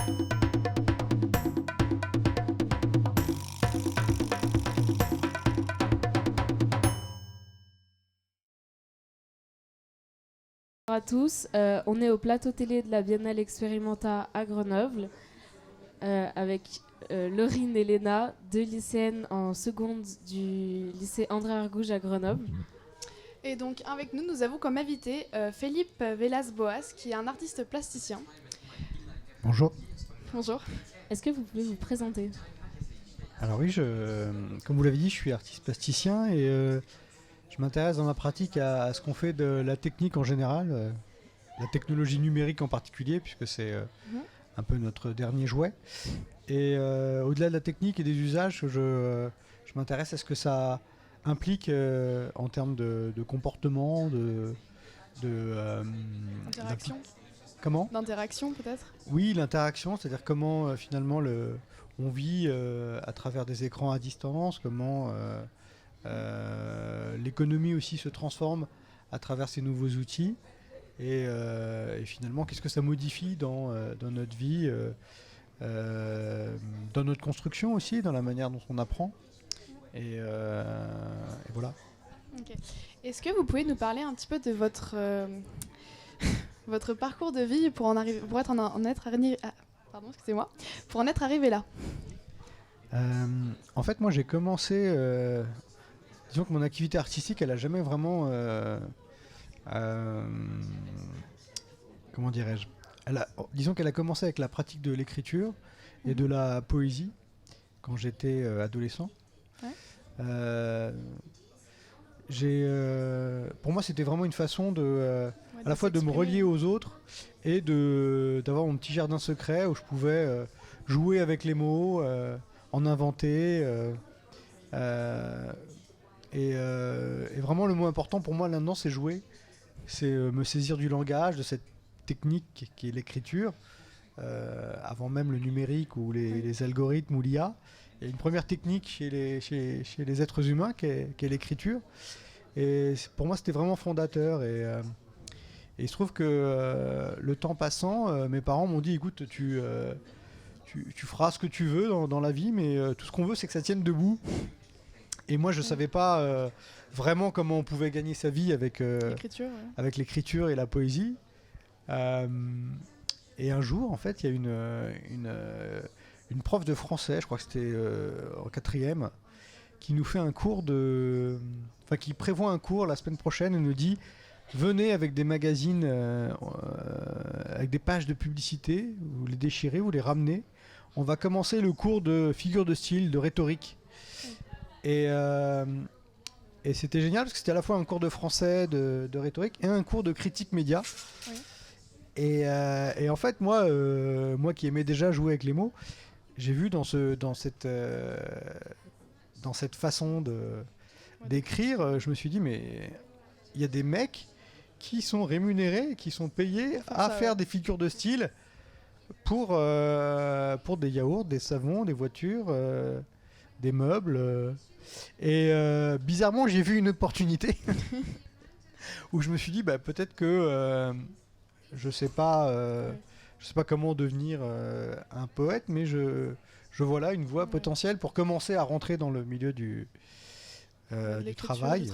Bonjour à tous, on est au plateau télé de la Biennale Experimenta à Grenoble avec Laurine et Léna, deux lycéennes en seconde du lycée André Argouges à Grenoble. Et donc avec nous, nous avons comme invité Philippe Velas-Boas, qui est un artiste plasticien. Bonjour. Bonjour. Est-ce que vous pouvez vous présenter ? Alors oui, comme vous l'avez dit, je suis artiste plasticien et je m'intéresse dans ma pratique à ce qu'on fait de la technique en général, la technologie numérique en particulier, puisque c'est un peu notre dernier jouet. Et au-delà de la technique et des usages, je m'intéresse à ce que ça implique en termes de comportement, Interaction. Comment ? D'interaction peut-être ? Oui, l'interaction, c'est-à-dire comment finalement on vit à travers des écrans à distance, comment l'économie aussi se transforme à travers ces nouveaux outils et finalement qu'est-ce que ça modifie dans notre vie, dans notre construction aussi, dans la manière dont on apprend et voilà. Okay. Est-ce que vous pouvez nous parler un petit peu de votre votre parcours de vie pour en être arrivé là? En fait, moi j'ai commencé, disons que mon activité artistique elle a jamais vraiment comment dirais-je, disons qu'elle a commencé avec la pratique de l'écriture et de la poésie quand j'étais adolescent. Ouais. Pour moi c'était vraiment une façon à la fois de me relier aux autres et d'avoir mon petit jardin secret où je pouvais jouer avec les mots, en inventer et vraiment le mot important pour moi là-dedans c'est jouer, c'est me saisir du langage, de cette technique qui est l'écriture, avant même le numérique ou les algorithmes ou l'IA. Il y a une première technique chez les êtres humains qui est l'écriture. Et pour moi, c'était vraiment fondateur. Et il se trouve que le temps passant, mes parents m'ont dit, écoute, tu feras ce que tu veux dans la vie, mais tout ce qu'on veut, c'est que ça tienne debout. Et moi, je ne savais pas vraiment comment on pouvait gagner sa vie avec l'écriture et la poésie. Et un jour, en fait, il y a une prof de français, je crois que c'était en 4e, qui nous fait un cours qui prévoit un cours la semaine prochaine et nous dit venez avec des magazines, avec des pages de publicité, vous les déchirez, vous les ramenez. On va commencer le cours de figure de style, de rhétorique. Et c'était génial parce que c'était à la fois un cours de français, de rhétorique et un cours de critique média. Oui. Et en fait, moi qui aimais déjà jouer avec les mots, j'ai vu dans cette façon d'écrire, je me suis dit, mais il y a des mecs qui sont rémunérés, qui sont payés à faire des figures de style pour des yaourts, des savons, des voitures, des meubles. Et bizarrement, j'ai vu une opportunité où je me suis dit, peut-être que je sais pas comment devenir un poète, mais je vois là une voie potentielle pour commencer à rentrer dans le milieu du travail.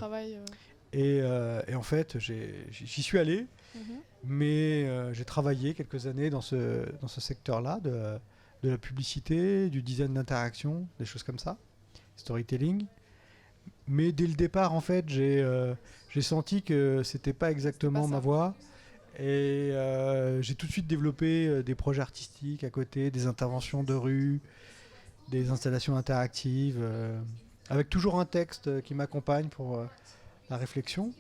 Et en fait, j'y suis allé, mais j'ai travaillé quelques années dans ce secteur-là de la publicité, du design d'interaction, des choses comme ça, storytelling. Mais dès le départ, en fait, j'ai senti que c'était pas exactement ma voie. Et j'ai tout de suite développé des projets artistiques à côté, des interventions de rue, des installations interactives, avec toujours un texte qui m'accompagne pour la réflexion.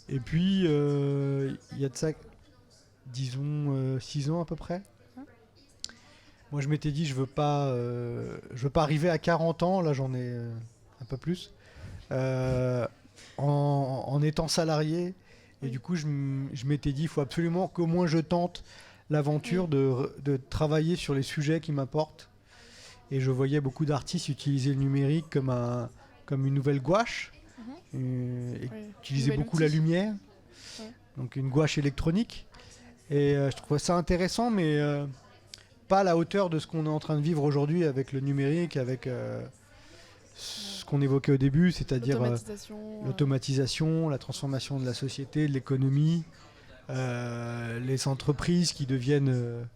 Et puis, il y a de ça, disons, 6 ans à peu près. Moi, je m'étais dit, je veux pas arriver à 40 ans, là j'en ai un peu plus, en étant salarié. Et du coup, je m'étais dit, il faut absolument qu'au moins je tente l'aventure de travailler sur les sujets qui m'apportent. Et je voyais beaucoup d'artistes utiliser le numérique comme une nouvelle gouache, et utiliser beaucoup la lumière, donc une gouache électronique. Et je trouvais ça intéressant, mais pas à la hauteur de ce qu'on est en train de vivre aujourd'hui avec le numérique, avec ce qu'on évoquait au début, c'est-à-dire l'automatisation, la transformation de la société, de l'économie, les entreprises qui deviennent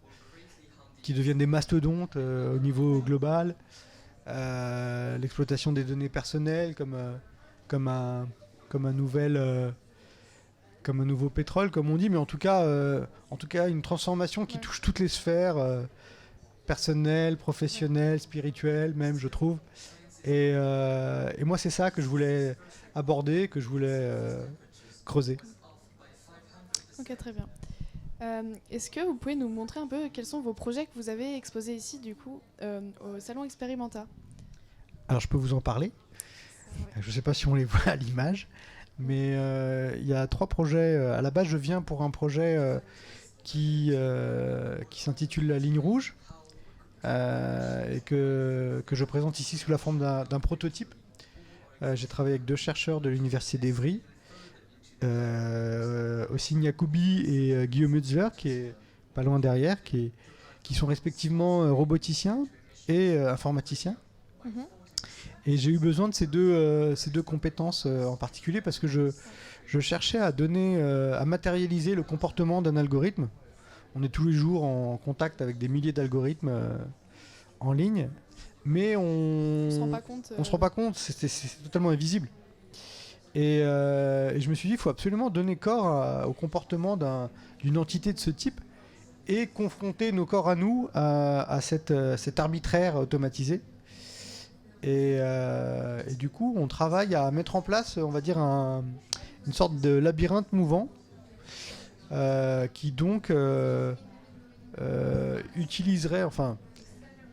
des mastodontes au niveau global, l'exploitation des données personnelles comme un nouveau pétrole, comme on dit, mais en tout cas une transformation qui touche toutes les sphères personnelles, professionnelles, spirituelles, même, je trouve. Et moi, c'est ça que je voulais aborder, que je voulais creuser. Ok, très bien. Est-ce que vous pouvez nous montrer un peu quels sont vos projets que vous avez exposés ici, du coup, au Salon Experimenta? Alors, je peux vous en parler. Ouais. Je ne sais pas si on les voit à l'image, mais il y a 3 projets. À la base, je viens pour un projet qui s'intitule La Ligne Rouge et que je présente ici sous la forme d'un prototype. J'ai travaillé avec 2 chercheurs de l'Université d'Evry, Ossine Yacoubi et Guillaume Mutzler, qui est pas loin derrière, qui sont respectivement roboticiens et informaticiens. Mm-hmm. Et j'ai eu besoin de ces deux compétences en particulier parce que je cherchais à matérialiser le comportement d'un algorithme. On est tous les jours en contact avec des milliers d'algorithmes en ligne, mais on se rend pas compte, c'est totalement invisible. Et je me suis dit, il faut absolument donner corps au comportement d'une entité de ce type et confronter nos corps à nous à cet arbitraire automatisé. Et du coup, on travaille à mettre en place, on va dire, une sorte de labyrinthe mouvant qui donc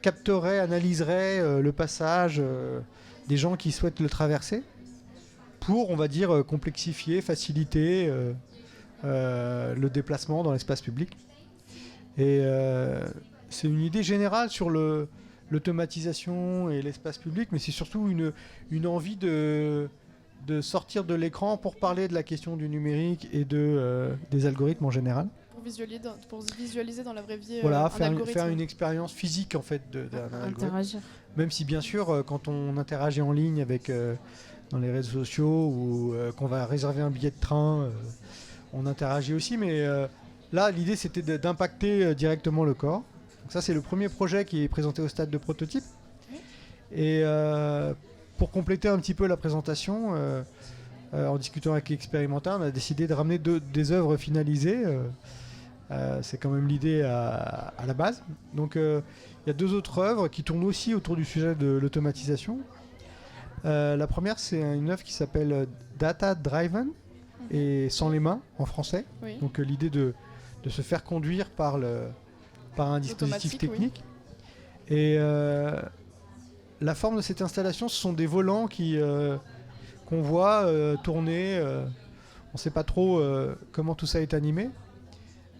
capterait, analyserait le passage des gens qui souhaitent le traverser pour, on va dire, complexifier, faciliter le déplacement dans l'espace public. Et c'est une idée générale sur l'automatisation et l'espace public, mais c'est surtout une envie de sortir de l'écran pour parler de la question du numérique et des algorithmes en général. Pour visualiser dans la vraie vie voilà, faire une expérience physique en fait d'un algorithme. Même si bien sûr, quand on interagit en ligne avec dans les réseaux sociaux ou qu'on va réserver un billet de train, on interagit aussi, mais là l'idée c'était d'impacter directement le corps. Donc ça c'est le premier projet qui est présenté au stade de prototype. Et pour compléter un petit peu la présentation, en discutant avec Experimenta, on a décidé de ramener des œuvres finalisées. C'est quand même l'idée à la base. Donc il y a 2 autres œuvres qui tournent aussi autour du sujet de l'automatisation. La première, c'est une œuvre qui s'appelle Data Driven et sans les mains en français. Oui. Donc l'idée de se faire conduire par un dispositif technique. Oui. Et la forme de cette installation, ce sont des volants qu'on voit tourner. On ne sait pas trop comment tout ça est animé.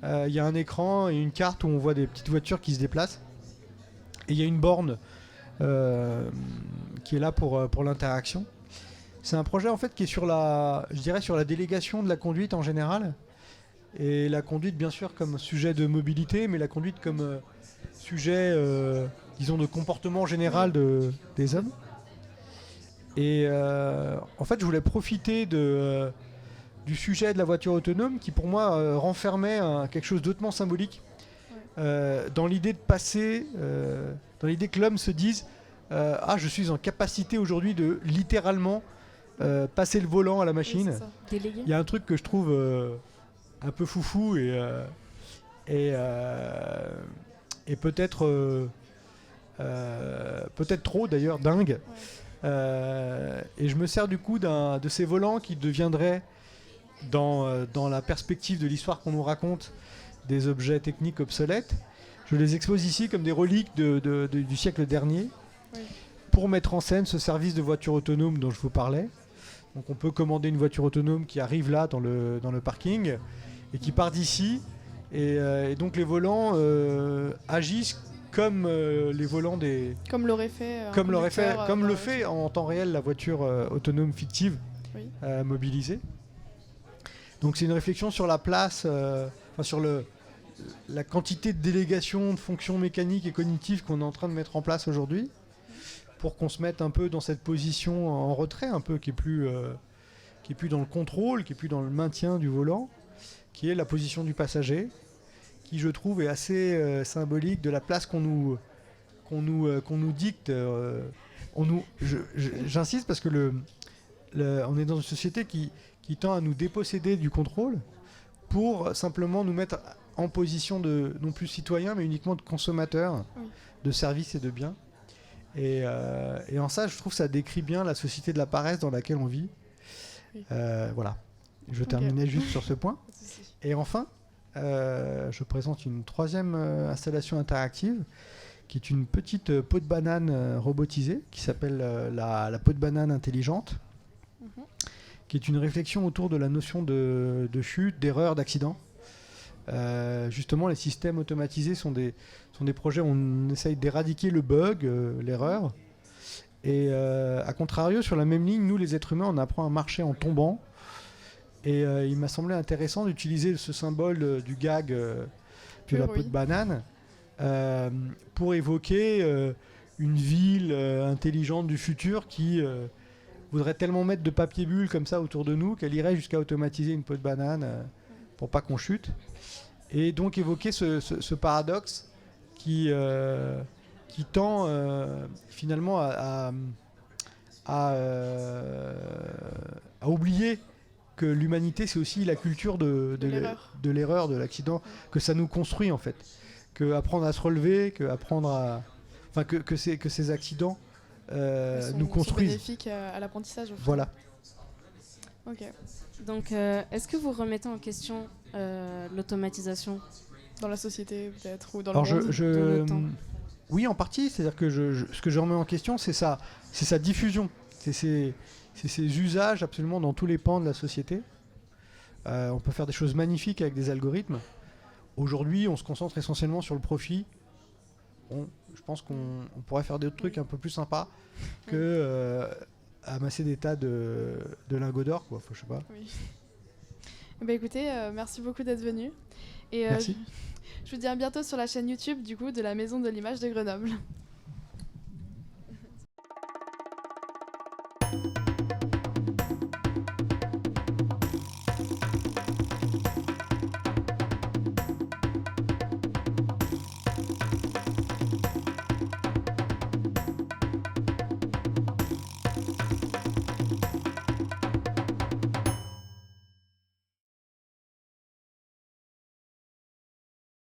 Il y a un écran et une carte où on voit des petites voitures qui se déplacent. Et il y a une borne qui est là pour l'interaction. C'est un projet en fait qui est sur la délégation de la conduite en général. Et la conduite bien sûr comme sujet de mobilité, mais la conduite comme sujet, disons, de comportement général des hommes. Et en fait, je voulais profiter du sujet de la voiture autonome qui pour moi renfermait quelque chose d'autrement symbolique dans l'idée de passer, dans l'idée que l'homme se dise je suis en capacité aujourd'hui de littéralement passer le volant à la machine. Oui, il y a un truc que je trouve un peu foufou et peut-être trop d'ailleurs dingue. Ouais. Et je me sers du coup de ces volants qui deviendraient dans la perspective de l'histoire qu'on nous raconte des objets techniques obsolètes. Je les expose ici comme des reliques du siècle dernier. Oui. Pour mettre en scène ce service de voiture autonome dont je vous parlais. Donc on peut commander une voiture autonome qui arrive là dans le parking et qui part d'ici et donc les volants agissent comme les volants comme l'aurait fait le fait en temps réel la voiture autonome fictive. Oui. Mobilisée. Donc c'est une réflexion sur la place, sur la quantité de délégations, de fonctions mécaniques et cognitives qu'on est en train de mettre en place aujourd'hui, pour qu'on se mette un peu dans cette position en retrait, un peu qui est plus dans le contrôle, qui est plus dans le maintien du volant, qui est la position du passager, qui je trouve est assez symbolique de la place qu'on nous dicte. J'insiste parce que on est dans une société qui tend à nous déposséder du contrôle pour simplement nous mettre en position de non plus citoyen mais uniquement de consommateur de services et de biens. Et en ça, je trouve que ça décrit bien la société de la paresse dans laquelle on vit. Voilà. Je terminais juste sur ce point. Et enfin, je présente une troisième installation interactive qui est une petite peau de banane robotisée qui s'appelle la peau de banane intelligente, qui est une réflexion autour de la notion de chute, d'erreur, d'accident. Justement, les systèmes automatisés sont des projets où on essaye d'éradiquer le bug, l'erreur. Et à contrario, sur la même ligne, nous les êtres humains, on apprend à marcher en tombant. Et il m'a semblé intéressant d'utiliser ce symbole du gag de la peau de banane pour évoquer une ville intelligente du futur qui voudrait tellement mettre de papier bulle comme ça autour de nous qu'elle irait jusqu'à automatiser une peau de banane pour pas qu'on chute. Et donc évoquer ce paradoxe qui tend finalement à oublier que l'humanité, c'est aussi la culture de l'erreur, de l'accident, que ça nous construit en fait. Que apprendre à se relever, que ces accidents nous construisent. Sont bénéfiques à l'apprentissage. Voilà. Ok. Donc, est-ce que vous remettez en question l'automatisation dans la société peut-être ou dans le monde de notre temps? Oui, en partie. C'est-à-dire que ce que je remets en question, c'est sa diffusion. C'est ses usages absolument dans tous les pans de la société. On peut faire des choses magnifiques avec des algorithmes. Aujourd'hui, on se concentre essentiellement sur le profit. Bon, je pense qu'on pourrait faire d'autres trucs un peu plus sympas que amasser des tas de lingots d'or, quoi. Je sais pas. Oui. Écoutez, merci beaucoup d'être venu. Et merci. Je vous dis à bientôt sur la chaîne YouTube du coup de la Maison de l'Image de Grenoble.